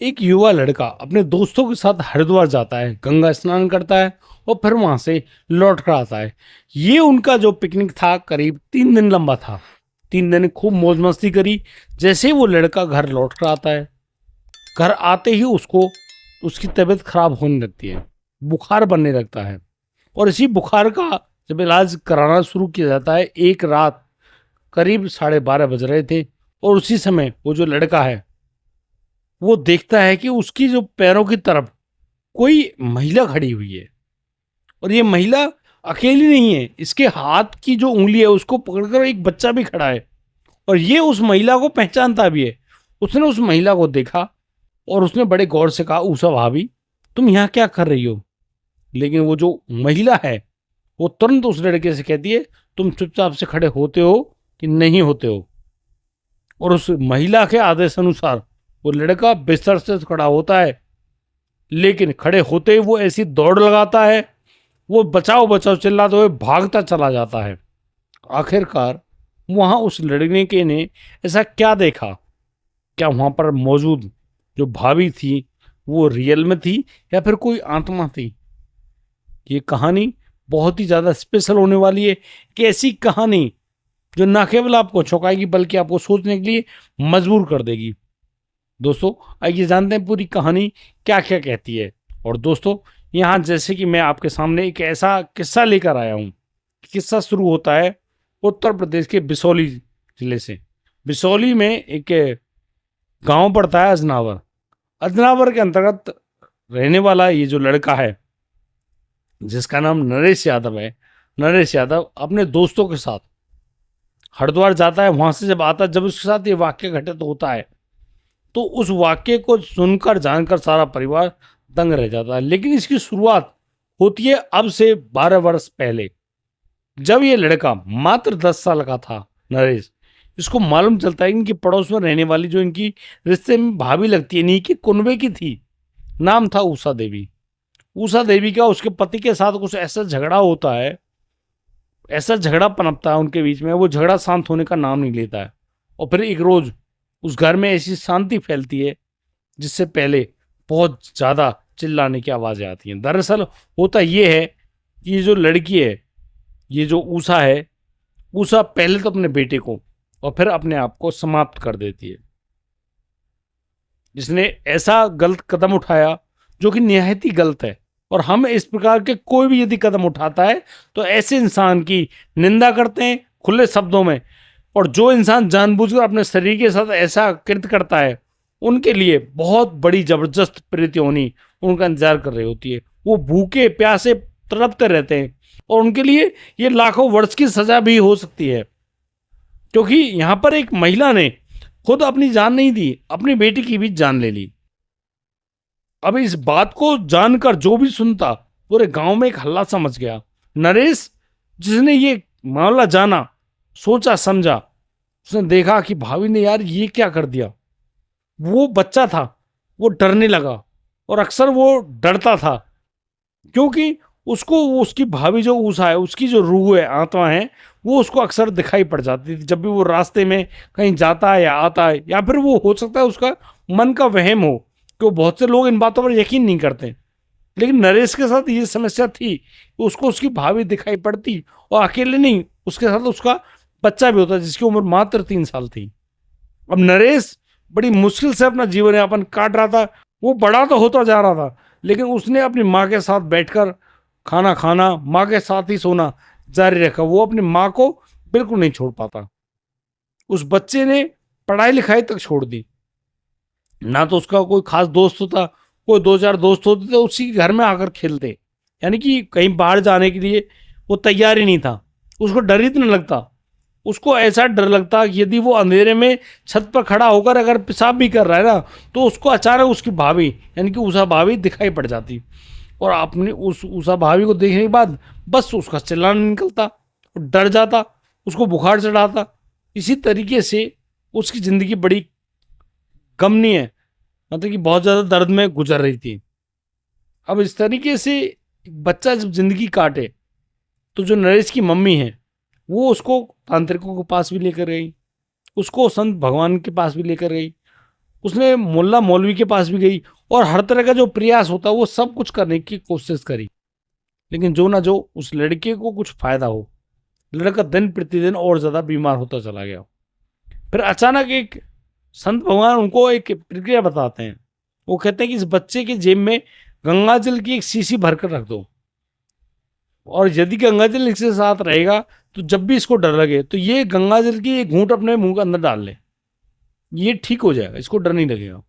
एक युवा लड़का अपने दोस्तों के साथ हरिद्वार जाता है, गंगा स्नान करता है और फिर वहां से लौट कर आता है। ये उनका जो पिकनिक था करीब 3 दिन लंबा था। 3 दिन खूब मौज मस्ती करी। जैसे ही वो लड़का घर लौट कर आता है, घर आते ही उसको उसकी तबीयत खराब होने लगती है, बुखार बनने लगता है। और इसी बुखार का जब इलाज कराना शुरू किया जाता है, एक रात करीब 12:30 बज रहे थे और उसी समय वो जो लड़का है वो देखता है कि उसकी जो पैरों की तरफ कोई महिला खड़ी हुई है। और ये महिला अकेली नहीं है, इसके हाथ की जो उंगली है उसको पकड़कर एक बच्चा भी खड़ा है और ये उस महिला को पहचानता भी है। उसने उस महिला को देखा और उसने बड़े गौर से कहा, उषा भाभी, तुम यहाँ क्या कर रही हो? लेकिन वो जो महिला है वो तुरंत उस लड़के से कहती है, तुम चुपचाप से खड़े होते हो कि नहीं होते हो? और उस महिला के आदेश अनुसार वो लड़का बिस्तर से खड़ा होता है, लेकिन खड़े होते ही वो ऐसी दौड़ लगाता है, वो बचाओ बचाओ चिल्लाते हुए भागता चला जाता है। आखिरकार वहां उस लड़के ने ऐसा क्या देखा? क्या वहां पर मौजूद जो भाभी थी वो रियल में थी या फिर कोई आत्मा थी? ये कहानी बहुत ही ज्यादा स्पेशल होने वाली है। कि ऐसी कहानी जो ना केवल आपको चौंकाएगी बल्कि आपको सोचने के लिए मजबूर कर देगी। दोस्तों, आइए जानते हैं पूरी कहानी क्या क्या कहती है। और दोस्तों, यहाँ जैसे कि मैं आपके सामने एक ऐसा किस्सा लेकर आया हूँ। किस्सा शुरू होता है उत्तर प्रदेश के बिसौली जिले से। बिसौली में एक गांव पड़ता है अजनावर। अजनावर के अंतर्गत रहने वाला ये जो लड़का है जिसका नाम नरेश यादव है, नरेश यादव अपने दोस्तों के साथ हरिद्वार जाता है। वहां से जब आता है, जब उसके साथ ये वाक्य घटित होता है तो उस वाक्य को सुनकर जानकर सारा परिवार दंग रह जाता है। लेकिन इसकी शुरुआत होती है अब से 12 वर्ष पहले, जब ये लड़का मात्र 10 साल का था। नरेश, इसको मालूम चलता है इनकी पड़ोस में रहने वाली जो इनकी रिश्ते में भाभी लगती है, इन्हीं की कुनबे की थी। नाम था उषा देवी। उषा देवी का उसके पति के साथ कुछ ऐसा झगड़ा होता है, ऐसा झगड़ा पनपता है उनके बीच में, वो झगड़ा शांत होने का नाम नहीं लेता है। और फिर एक रोज उस घर में ऐसी शांति फैलती है जिससे पहले बहुत ज्यादा चिल्लाने की आवाजें आती हैं। दरअसल होता यह है कि ये जो लड़की है, ये जो उषा है, उषा पहले तो अपने बेटे को और फिर अपने आप को समाप्त कर देती है। जिसने ऐसा गलत कदम उठाया जो कि निहायत ही गलत है। और हम इस प्रकार के कोई भी यदि कदम उठाता है तो ऐसे इंसान की निंदा करते हैं खुले शब्दों में। और जो इंसान जानबूझकर अपने शरीर के साथ ऐसा कृत्य करता है उनके लिए बहुत बड़ी जबरदस्त प्रीति उनका इंतजार कर रही होती है। वो भूखे प्यासे तड़पते रहते हैं और उनके लिए ये लाखों वर्ष की सजा भी हो सकती है। क्योंकि यहां पर एक महिला ने खुद अपनी जान नहीं दी, अपनी बेटी की भी जान ले ली। अब इस बात को जानकर जो भी सुनता पूरे गांव में एक हल्ला समझ गया। नरेश, जिसने ये मामला जाना, सोचा समझा, उसने देखा कि भाभी ने यार ये क्या कर दिया। वो बच्चा था, वो डरने लगा। और अक्सर वो डरता था क्योंकि उसको उसकी भाभी जो उषा है, उसकी जो रूह है, आत्मा है, वो उसको अक्सर दिखाई पड़ जाती थी जब भी वो रास्ते में कहीं जाता है या आता है। या फिर वो हो सकता है उसका मन का वहम हो, कि बहुत से लोग इन बातों पर यकीन नहीं करते। लेकिन नरेश के साथ ये समस्या थी कि उसको उसकी भाभी दिखाई पड़ती और अकेले नहीं, उसके साथ उसका बच्चा भी होता जिसकी उम्र मात्र 3 साल थी। अब नरेश बड़ी मुश्किल से अपना जीवन यापन काट रहा था। वो बड़ा तो होता जा रहा था लेकिन उसने अपनी माँ के साथ बैठकर खाना खाना, माँ के साथ ही सोना जारी रखा। वो अपनी माँ को बिल्कुल नहीं छोड़ पाता। उस बच्चे ने पढ़ाई लिखाई तक छोड़ दी। ना तो उसका कोई खास दोस्त होता, कोई दो चार दोस्त होते तो उसी के घर में आकर खेलते। यानी कि कहीं बाहर जाने के लिए वो तैयार ही नहीं था। उसको डर इतना लगता, उसको ऐसा डर लगता कि यदि वो अंधेरे में छत पर खड़ा होकर अगर पेशाब भी कर रहा है ना तो उसको अचानक उसकी भाभी यानी कि उषा भाभी दिखाई पड़ जाती। और आपने उस उषा भाभी को देखने के बाद बस उसका चिल्लाना निकलता, डर जाता, उसको बुखार चढ़ाता। इसी तरीके से उसकी जिंदगी बड़ी गमनी है, मतलब कि बहुत ज़्यादा दर्द में गुजर रही थी। अब इस तरीके से एक बच्चा जब जिंदगी काटे तो जो नरेश की मम्मी है वो उसको तांत्रिकों के पास भी लेकर गई, उसको संत भगवान के पास भी लेकर गई। उसने मुल्ला मौलवी के पास भी गई और हर तरह का जो प्रयास होता है वो सब कुछ करने की कोशिश करी, लेकिन जो ना जो उस लड़के को कुछ फायदा हो। लड़का दिन प्रतिदिन और ज्यादा बीमार होता चला गया। फिर अचानक एक संत भगवान उनको एक प्रक्रिया बताते हैं। वो कहते हैं कि इस बच्चे के जेब में गंगा जल की एक शीशी भरकर रख दो, और यदि गंगा जल इसके साथ रहेगा तो जब भी इसको डर लगे तो ये गंगा जल की एक घूंट अपने मुंह के अंदर डाल ले, ये ठीक हो जाएगा, इसको डर नहीं लगेगा।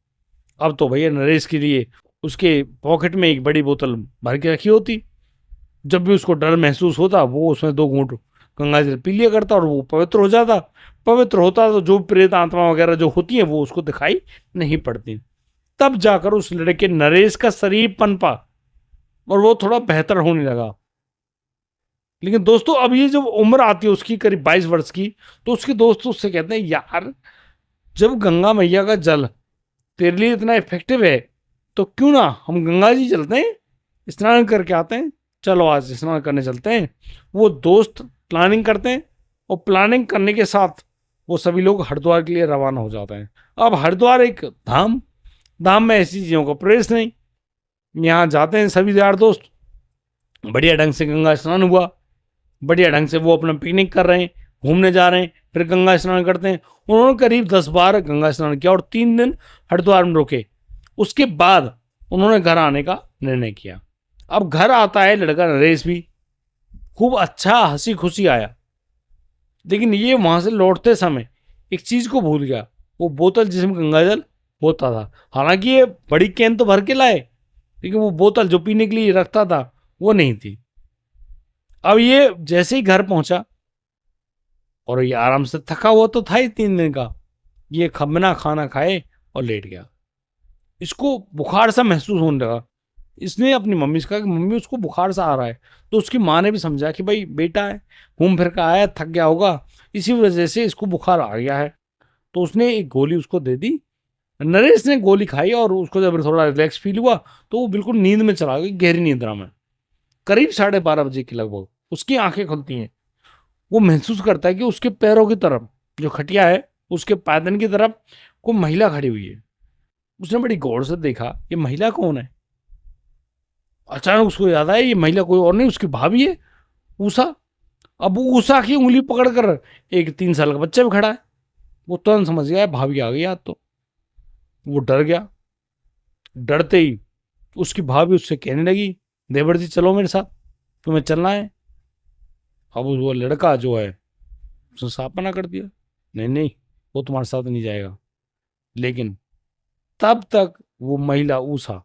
अब तो भैया नरेश के लिए उसके पॉकेट में एक बड़ी बोतल भर के रखी होती। जब भी उसको डर महसूस होता वो उसमें 2 घूंट गंगा जल पी लिया करता और वो पवित्र हो जाता। पवित्र होता तो जो प्रेत आत्मा वगैरह जो होती है वो उसको दिखाई नहीं पड़ती। तब जाकर उस लड़के नरेश का शरीर पनपा और वो थोड़ा बेहतर होने लगा। लेकिन दोस्तों अब ये जब उम्र आती है उसकी करीब 22 वर्ष की, तो उसके दोस्त उससे कहते हैं यार जब गंगा मैया का जल तेरे लिए इतना इफेक्टिव है तो क्यों ना हम गंगा जी चलते हैं, स्नान करके आते हैं, चलो आज स्नान करने चलते हैं। वो दोस्त प्लानिंग करते हैं और प्लानिंग करने के साथ वो सभी लोग हरिद्वार के लिए रवाना हो जाते हैं। अब हरिद्वार एक धाम, धाम में ऐसी चीज़ों का प्रवेश नहीं। यहाँ जाते हैं सभी यार दोस्त, बढ़िया ढंग से गंगा स्नान हुआ, बढ़िया ढंग से वो अपना पिकनिक कर रहे हैं, घूमने जा रहे हैं, फिर गंगा स्नान करते हैं। उन्होंने करीब 10 बार गंगा स्नान किया और 3 दिन हरिद्वार में रुके। उसके बाद उन्होंने घर आने का निर्णय किया। अब घर आता है लड़का नरेश भी, खूब अच्छा हंसी खुशी आया, लेकिन ये वहां से लौटते समय एक चीज को भूल गया, वो बोतल जिसमें गंगा जल होता था। हालांकि ये बड़ी कैन तो भर के लाए, लेकिन वो बोतल जो पीने के लिए रखता था वो नहीं थी। अब ये जैसे ही घर पहुंचा, और ये आराम से थका हुआ तो था ही 3 दिन का, ये खमना खाना खाए और लेट गया। इसको बुखार सा महसूस होने लगा। इसने अपनी मम्मी से कहा कि मम्मी उसको बुखार सा आ रहा है। तो उसकी माँ ने भी समझा कि भाई बेटा है, घूम फिर कर आया, थक गया होगा, इसी वजह से इसको बुखार आ गया है। तो उसने एक गोली उसको दे दी। नरेश ने गोली खाई और उसको जब थोड़ा रिलैक्स फील हुआ तो वो बिल्कुल नींद में चला गया, गहरी निद्रा में। करीब 12:30 बजे के लगभग उसकी आंखें खुलती हैं। वो महसूस करता है कि उसके पैरों की तरफ जो खटिया है उसके पायदान की तरफ कोई महिला खड़ी हुई है। उसने बड़ी गौर से देखा ये महिला कौन है। अचानक उसको याद आया ये महिला कोई और नहीं, उसकी भाभी है, उषा। अब वो उषा की उंगली पकड़कर एक 3 साल का बच्चा भी खड़ा है। वो तुरंत समझ गया भाभी आ गई आज तो। वो डर गया। डरते ही उसकी भाभी उससे कहने लगी देवर जी चलो मेरे साथ, तुम्हें चलना है। अब वो लड़का जो है उसने साफ मना कर दिया, नहीं नहीं वो तुम्हारे साथ नहीं जाएगा। लेकिन तब तक वो महिला उषा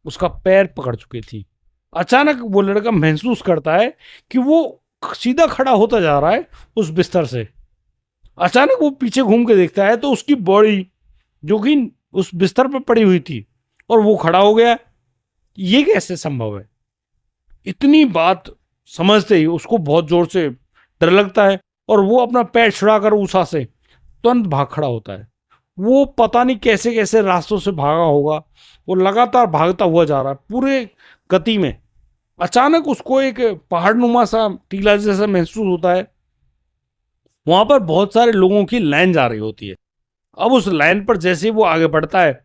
उसका पैर पकड़ चुकी थी। अचानक वो लड़का महसूस करता है कि वो सीधा खड़ा होता जा रहा है उस बिस्तर से। अचानक वो पीछे घूम के देखता है तो उसकी बॉडी जो कि उस बिस्तर पर पड़ी हुई थी और वो खड़ा हो गया। ये कैसे संभव है? इतनी बात समझते ही उसको बहुत जोर से डर लगता है और वो अपना पैर छुड़ाकर उषा से तुरंत भाग खड़ा होता है। वो पता नहीं कैसे कैसे रास्तों से भागा होगा, वो लगातार भागता हुआ जा रहा है पूरे गति में। अचानक उसको एक पहाड़नुमा सा टीला जैसा महसूस होता है। वहां पर बहुत सारे लोगों की लाइन जा रही होती है। अब उस लाइन पर जैसे ही वो आगे बढ़ता है,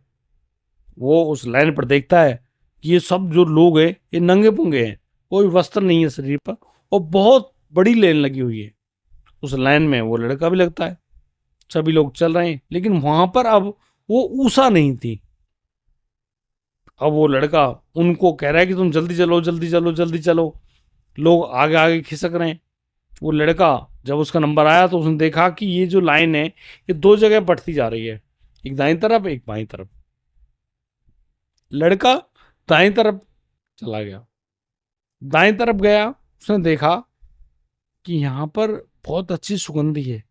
वो उस लाइन पर देखता है कि ये सब जो लोग हैं ये नंगे पुंगे हैं, कोई वस्त्र नहीं है शरीर पर, और बहुत बड़ी लाइन लगी हुई है। उस लाइन में वो लड़का भी लगता है। सभी लोग चल रहे हैं, लेकिन वहां पर अब वो उषा नहीं थी। अब वो लड़का उनको कह रहा है कि तुम जल्दी चलो जल्दी चलो जल्दी चलो। लोग आगे आगे खिसक रहे हैं। वो लड़का जब उसका नंबर आया तो उसने देखा कि ये जो लाइन है ये 2 जगह बढ़ती जा रही है, एक दाईं तरफ एक बाईं तरफ। लड़का दाईं तरफ चला गया। दाईं तरफ गया, उसने देखा कि यहाँ पर बहुत अच्छी सुगंधी है,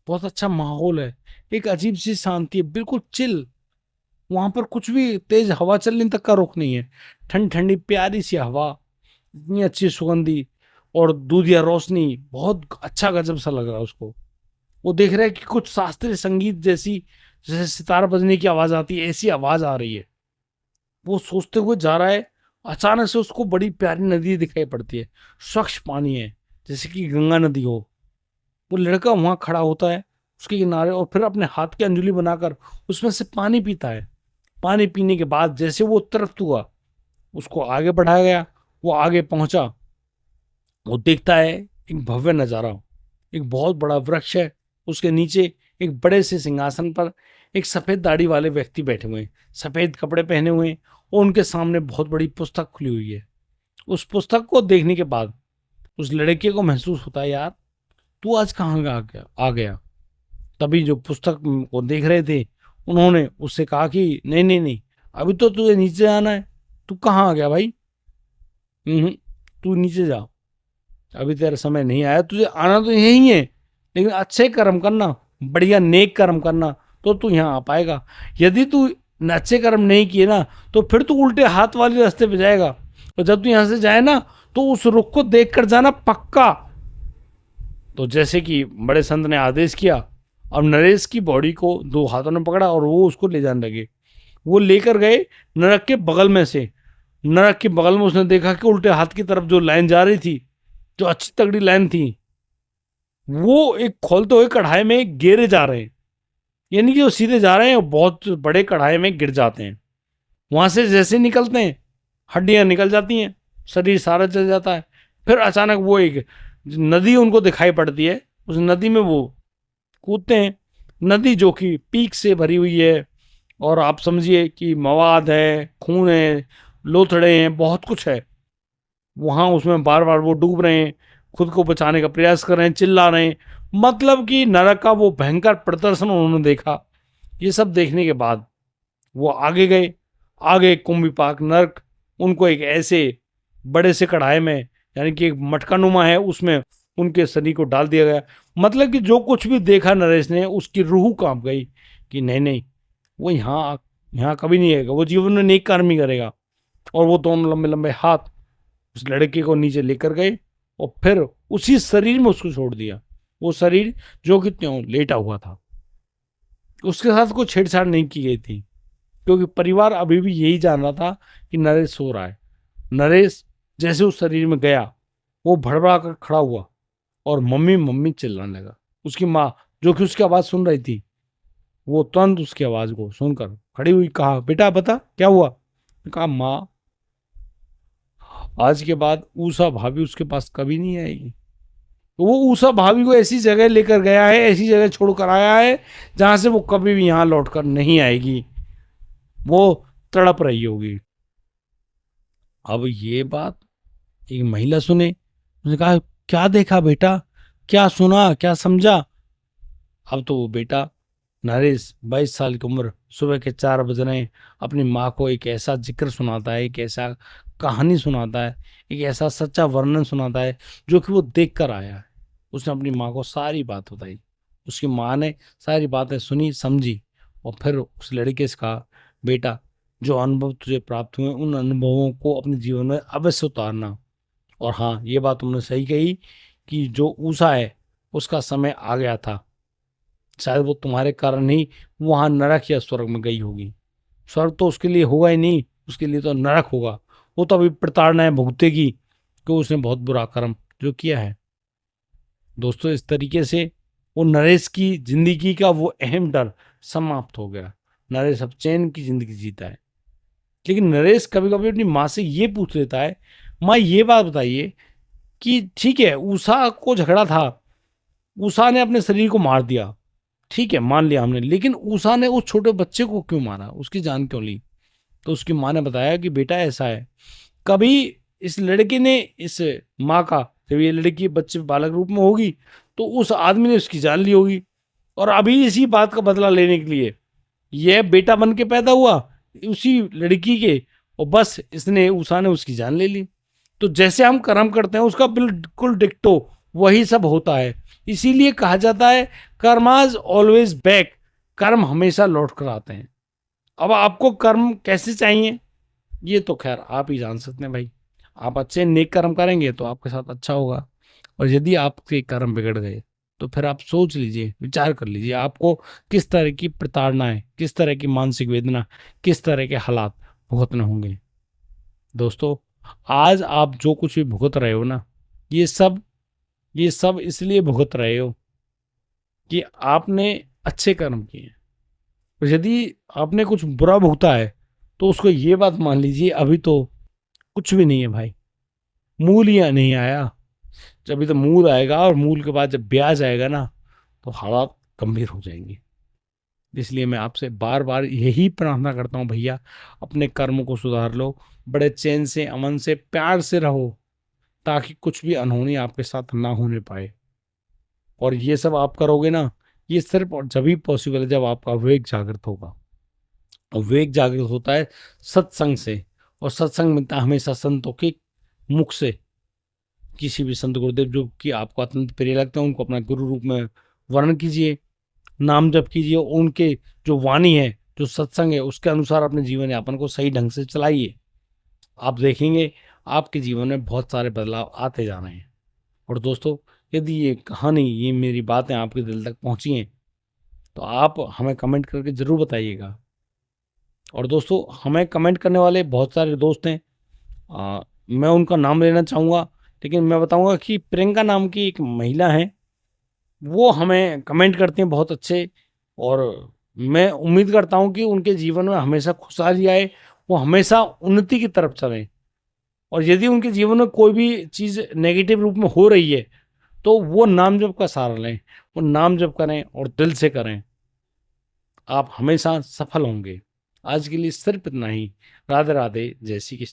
बहुत अच्छा माहौल है, एक अजीब सी शांति है, बिल्कुल चिल। वहां पर कुछ भी तेज हवा चलने तक का रुख नहीं है। ठंडी ठंडी प्यारी सी हवा, इतनी अच्छी सुगंधी और दूधिया रोशनी, बहुत अच्छा गजब सा लग रहा है उसको। वो देख रहा है कि कुछ शास्त्रीय संगीत जैसी, जैसे सितार बजने की आवाज आती है ऐसी आवाज आ रही है। वो सोचते हुए जा रहा है। अचानक से उसको बड़ी प्यारी नदी दिखाई पड़ती है, स्वच्छ पानी है जैसे कि गंगा नदी हो। वो लड़का वहां खड़ा होता है उसके किनारे, और फिर अपने हाथ की अंजुली बनाकर उसमें से पानी पीता है। पानी पीने के बाद जैसे वो तृप्त हुआ, उसको आगे बढ़ाया गया। वो आगे पहुंचा, वो देखता है एक भव्य नजारा, एक बहुत बड़ा वृक्ष है, उसके नीचे एक बड़े से सिंहासन पर एक सफेद दाढ़ी वाले व्यक्ति बैठे हुए हैं, सफेद कपड़े पहने हुए हैं, और उनके सामने बहुत बड़ी पुस्तक खुली हुई है। उस पुस्तक को देखने के बाद उस लड़के को महसूस होता है, यार तू आज कहाँ आ गया। तभी जो पुस्तक को देख रहे थे उन्होंने उससे कहा कि नहीं नहीं नहीं, अभी तो तुझे नीचे आना है। तू कहाँ आ गया भाई? तू नीचे जा, अभी तेरा समय नहीं आया, तुझे आना तो यही है, लेकिन अच्छे कर्म करना, बढ़िया नेक कर्म करना, तो तू यहाँ आ पाएगा। यदि तू अच्छे कर्म नहीं किए ना, तो फिर तू उल्टे हाथ वाले रास्ते पे जाएगा, और जब तू यहाँ से जाए ना, तो उस रुख को देख कर जाना पक्का। तो जैसे कि बड़े संत ने आदेश किया, अब नरेश की बॉडी को दो हाथों ने पकड़ा और वो उसको ले जाने लगे। वो लेकर गए नरक के बगल में से। नरक के बगल में उसने देखा कि उल्टे हाथ की तरफ जो लाइन जा रही थी, जो अच्छी तगड़ी लाइन थी, वो एक खोलते हुए कढ़ाई में गिरे जा रहे हैं। यानी कि वो सीधे जा रहे हैं, बहुत बड़े कढ़ाई में गिर जाते हैं। वहां से जैसे निकलते हैं, हड्डियां निकल जाती हैं, शरीर सारा चल जाता है। फिर अचानक वो एक नदी उनको दिखाई पड़ती है। उस नदी में वो कूदते हैं। नदी जो कि पीक से भरी हुई है, और आप समझिए कि मवाद है, खून है, लोथड़े हैं, बहुत कुछ है वहां। उसमें बार बार वो डूब रहे हैं, खुद को बचाने का प्रयास कर रहे हैं, चिल्ला रहे हैं। मतलब कि नरक का वो भयंकर प्रदर्शन उन्होंने देखा। ये सब देखने के बाद वो आगे गए। आगे कुंभिपाक नरक उनको एक ऐसे बड़े से कढ़ाई में, यानी कि एक मटका नुमा है, उसमें उनके शरीर को डाल दिया गया। मतलब कि जो कुछ भी देखा नरेश ने, उसकी रूह कांप गई कि नहीं नहीं, वो यहाँ यहाँ कभी नहीं आएगा, वो जीवन में नेक कर्म ही करेगा। और वो दोनों लंबे लंबे हाथ उस लड़के को नीचे लेकर गए, और फिर उसी शरीर में उसको छोड़ दिया। वो शरीर जो कि त्यों लेटा हुआ था, उसके साथ कोई छेड़छाड़ नहीं की गई थी, क्योंकि परिवार अभी भी यही जान रहा था कि नरेश सो रहा है। नरेश जैसे उस शरीर में गया, वो भड़बड़ा कर खड़ा हुआ और मम्मी मम्मी चिल्लाने लगा। उसकी माँ जो कि उसकी आवाज़ सुन रही थी, वो तुरंत उसकी आवाज़ को सुनकर खड़ी हुई, कहा बेटा बता क्या हुआ। कहा माँ, आज के बाद ऊषा भाभी उसके पास कभी नहीं आएगी। तो वो ऊषा भाभी को ऐसी जगह लेकर गया है, ऐसी जगह छोड़कर आया है जहां से वो कभी भी यहाँ लौटकर नहीं आएगी। वो तड़प रही होगी। अब ये बात एक महिला सुने, उसने कहा क्या देखा बेटा, क्या सुना, क्या समझा। अब तो वो बेटा नरेश 22 साल की उम्र, सुबह के 4 बज रहे हैं, अपनी माँ को एक ऐसा जिक्र सुनाता है, एक ऐसा कहानी सुनाता है, एक ऐसा सच्चा वर्णन सुनाता है जो कि वो देख कर आया है। उसने अपनी माँ को सारी बात बताई। उसकी माँ ने सारी बातें सुनी, समझी, और फिर उस लड़के से कहा बेटा, जो अनुभव तुझे प्राप्त हुए उन अनुभवों को अपने जीवन में अवश्य उतारना। और हाँ, ये बात तुमने सही कही कि जो ऊषा है उसका समय आ गया था। शायद वो तुम्हारे कारण ही वहां नरक या स्वर्ग में गई होगी। स्वर्ग तो उसके लिए होगा ही नहीं, उसके लिए तो नरक होगा। वो तो अभी प्रताड़नाएं भुगतेगी कि उसने बहुत बुरा कर्म जो किया है। दोस्तों, इस तरीके से वो नरेश की जिंदगी का वो अहम डर समाप्त हो गया। नरेश अब चैन की जिंदगी जीता है। लेकिन नरेश कभी कभी अपनी माँ से ये पूछ लेता है, माँ ये बात बताइए कि ठीक है उषा को झगड़ा था, उषा ने अपने शरीर को मार दिया, ठीक है मान लिया हमने, लेकिन उषा ने उस छोटे बच्चे को क्यों मारा, उसकी जान क्यों ली। तो उसकी माँ ने बताया कि बेटा ऐसा है, कभी इस लड़के ने इस माँ का, जब ये लड़की बच्चे बालक रूप में होगी तो उस आदमी ने उसकी जान ली होगी, और अभी इसी बात का बदला लेने के लिए यह बेटा बन के पैदा हुआ उसी लड़की के, और बस इसने उषा ने उसकी जान ले ली। तो जैसे हम कर्म करते हैं उसका बिल्कुल डिक्टो वही सब होता है। इसीलिए कहा जाता है कर्माज ऑलवेज बैक, कर्म हमेशा लौट कर आते हैं। अब आपको कर्म कैसे चाहिए ये तो खैर आप ही जान सकते हैं भाई। आप अच्छे नेक कर्म करेंगे तो आपके साथ अच्छा होगा, और यदि आपके कर्म बिगड़ गए तो फिर आप सोच लीजिए, विचार कर लीजिए आपको किस तरह की प्रताड़नाएं, किस तरह की मानसिक वेदना, किस तरह के हालात भुगतने होंगे। दोस्तों, आज आप जो कुछ भी भुगत रहे हो ना, ये सब इसलिए भुगत रहे हो कि आपने अच्छे कर्म किए। और यदि आपने कुछ बुरा भुगता है तो उसको ये बात मान लीजिए अभी तो कुछ भी नहीं है भाई, मूल ही नहीं आया। जब अभी तो मूल आएगा और मूल के बाद जब ब्याज आएगा ना तो हालात गंभीर हो जाएंगे। इसलिए मैं आपसे बार बार यही प्रार्थना करता हूँ भैया, अपने कर्म को सुधार लो, बड़े चैन से, अमन से, प्यार से रहो, ताकि कुछ भी अनहोनी आपके साथ ना होने पाए। और ये सब आप करोगे ना, ये सिर्फ और जब ही पॉसिबल है जब आपका विवेक जागृत होगा। और विवेक जागृत होता है सत्संग से, और सत्संग मिलता है हमेशा संतों के मुख से। किसी भी संत गुरुदेव जो कि आपको अत्यंत प्रिय लगते हैं उनको अपना गुरु रूप में वर्ण कीजिए, नाम जप कीजिए, उनके जो वाणी है, जो सत्संग है, उसके अनुसार अपने जीवन यापन को सही ढंग से चलाइए। आप देखेंगे आपके जीवन में बहुत सारे बदलाव आते जा रहे हैं। और दोस्तों, यदि ये कहानी, ये मेरी बातें आपके दिल तक पहुंची हैं तो आप हमें कमेंट करके ज़रूर बताइएगा। और दोस्तों, हमें कमेंट करने वाले बहुत सारे दोस्त हैं, मैं उनका नाम लेना चाहूँगा, लेकिन मैं बताऊँगा कि प्रियंका नाम की एक महिला है, वो हमें कमेंट करते हैं बहुत अच्छे। और मैं उम्मीद करता हूँ कि उनके जीवन में हमेशा खुशहाली आए, वो हमेशा उन्नति की तरफ चलें। और यदि उनके जीवन में कोई भी चीज़ नेगेटिव रूप में हो रही है तो वो नाम जप का सहारा लें, वो नाम जप करें और दिल से करें, आप हमेशा सफल होंगे। आज के लिए सिर्फ इतना ही। राधे राधे, जय श्री कृष्ण।